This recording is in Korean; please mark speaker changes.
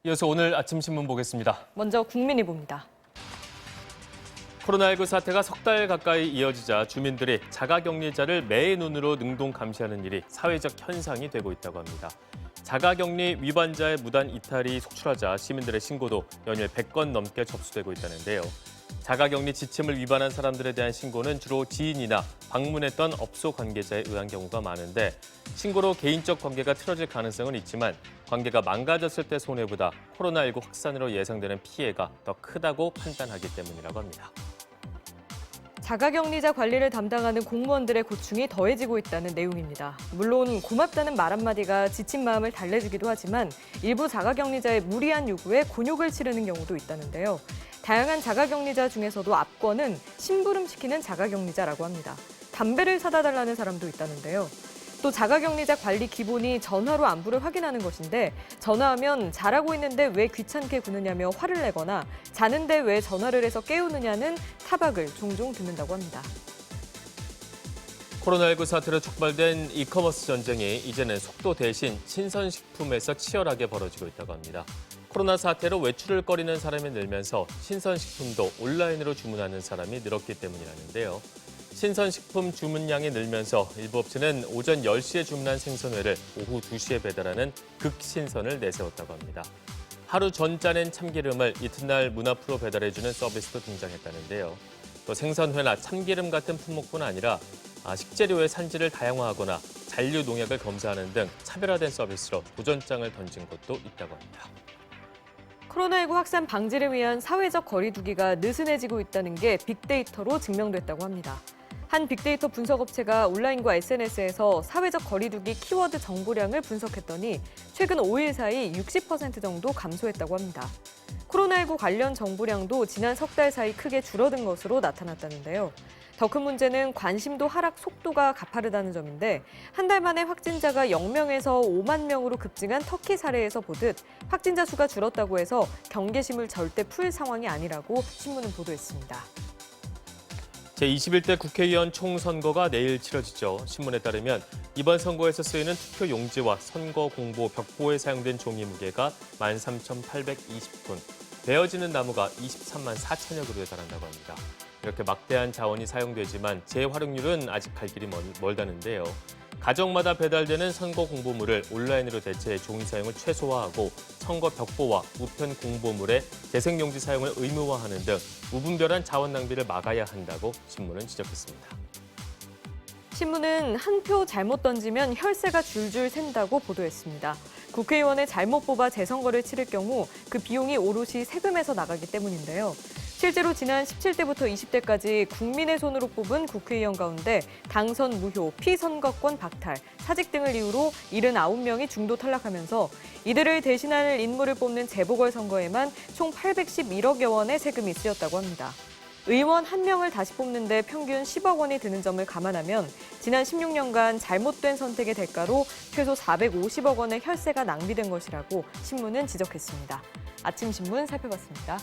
Speaker 1: 이어서 오늘 아침 신문 보겠습니다.
Speaker 2: 먼저 국민이 봅니다.
Speaker 1: 코로나19 사태가 석 달 가까이 이어지자 주민들이 자가격리자를 매의 눈으로 능동 감시하는 일이 사회적 현상이 되고 있다고 합니다. 자가격리 위반자의 무단 이탈이 속출하자 시민들의 신고도 연일 100건 넘게 접수되고 있다는데요. 자가격리 지침을 위반한 사람들에 대한 신고는 주로 지인이나 방문했던 업소 관계자에 의한 경우가 많은데 신고로 개인적 관계가 틀어질 가능성은 있지만 관계가 망가졌을 때 손해보다 코로나19 확산으로 예상되는 피해가 더 크다고 판단하기 때문이라고 합니다.
Speaker 2: 자가격리자 관리를 담당하는 공무원들의 고충이 더해지고 있다는 내용입니다. 물론 고맙다는 말 한마디가 지친 마음을 달래주기도 하지만 일부 자가격리자의 무리한 요구에 곤욕을 치르는 경우도 있다는데요. 다양한 자가격리자 중에서도 압권은 심부름시키는 자가격리자라고 합니다. 담배를 사다 달라는 사람도 있다는데요. 또 자가격리자 관리 기본이 전화로 안부를 확인하는 것인데 전화하면 잘하고 있는데 왜 귀찮게 구느냐며 화를 내거나 자는데 왜 전화를 해서 깨우느냐는 타박을 종종 듣는다고 합니다.
Speaker 1: 코로나19 사태로 촉발된 이커머스 전쟁이 이제는 속도 대신 신선식품에서 치열하게 벌어지고 있다고 합니다. 코로나 사태로 외출을 꺼리는 사람이 늘면서 신선식품도 온라인으로 주문하는 사람이 늘었기 때문이라는데요. 신선식품 주문량이 늘면서 일부 업체는 오전 10시에 주문한 생선회를 오후 2시에 배달하는 극신선을 내세웠다고 합니다. 하루 전 짜낸 참기름을 이튿날 문 앞으로 배달해주는 서비스도 등장했다는데요. 또 생선회나 참기름 같은 품목뿐 아니라 식재료의 산지를 다양화하거나 잔류 농약을 검사하는 등 차별화된 서비스로 도전장을 던진 곳도 있다고 합니다.
Speaker 2: 코로나19 확산 방지를 위한 사회적 거리 두기가 느슨해지고 있다는 게 빅데이터로 증명됐다고 합니다. 한 빅데이터 분석업체가 온라인과 SNS에서 사회적 거리 두기 키워드 정보량을 분석했더니 최근 5일 사이 60% 정도 감소했다고 합니다. 코로나19 관련 정보량도 지난 석 달 사이 크게 줄어든 것으로 나타났다는데요. 더 큰 문제는 관심도 하락 속도가 가파르다는 점인데 한 달 만에 확진자가 0명에서 5만 명으로 급증한 터키 사례에서 보듯 확진자 수가 줄었다고 해서 경계심을 절대 풀 상황이 아니라고 신문은 보도했습니다.
Speaker 1: 제21대 국회의원 총선거가 내일 치러지죠. 신문에 따르면 이번 선거에서 쓰이는 투표 용지와 선거 공보 벽보에 사용된 종이 무게가 13,820톤, 베어지는 나무가 23만 4천여 그루에 달한다고 합니다. 이렇게 막대한 자원이 사용되지만 재활용률은 아직 갈 길이 멀다는데요. 가정마다 배달되는 선거 공보물을 온라인으로 대체해 종이 사용을 최소화하고 선거 벽보와 우편 공보물의 재생용지 사용을 의무화하는 등 무분별한 자원 낭비를 막아야 한다고 신문은 지적했습니다.
Speaker 2: 신문은 한 표 잘못 던지면 혈세가 줄줄 샌다고 보도했습니다. 국회의원을 잘못 뽑아 재선거를 치를 경우 그 비용이 오롯이 세금에서 나가기 때문인데요. 실제로 지난 17대부터 20대까지 국민의 손으로 뽑은 국회의원 가운데 당선 무효, 피선거권 박탈, 사직 등을 이유로 79명이 중도 탈락하면서 이들을 대신할 인물을 뽑는 재보궐선거에만 총 811억여 원의 세금이 쓰였다고 합니다. 의원 한 명을 다시 뽑는데 평균 10억 원이 드는 점을 감안하면 지난 16년간 잘못된 선택의 대가로 최소 450억 원의 혈세가 낭비된 것이라고 신문은 지적했습니다. 아침 신문 살펴봤습니다.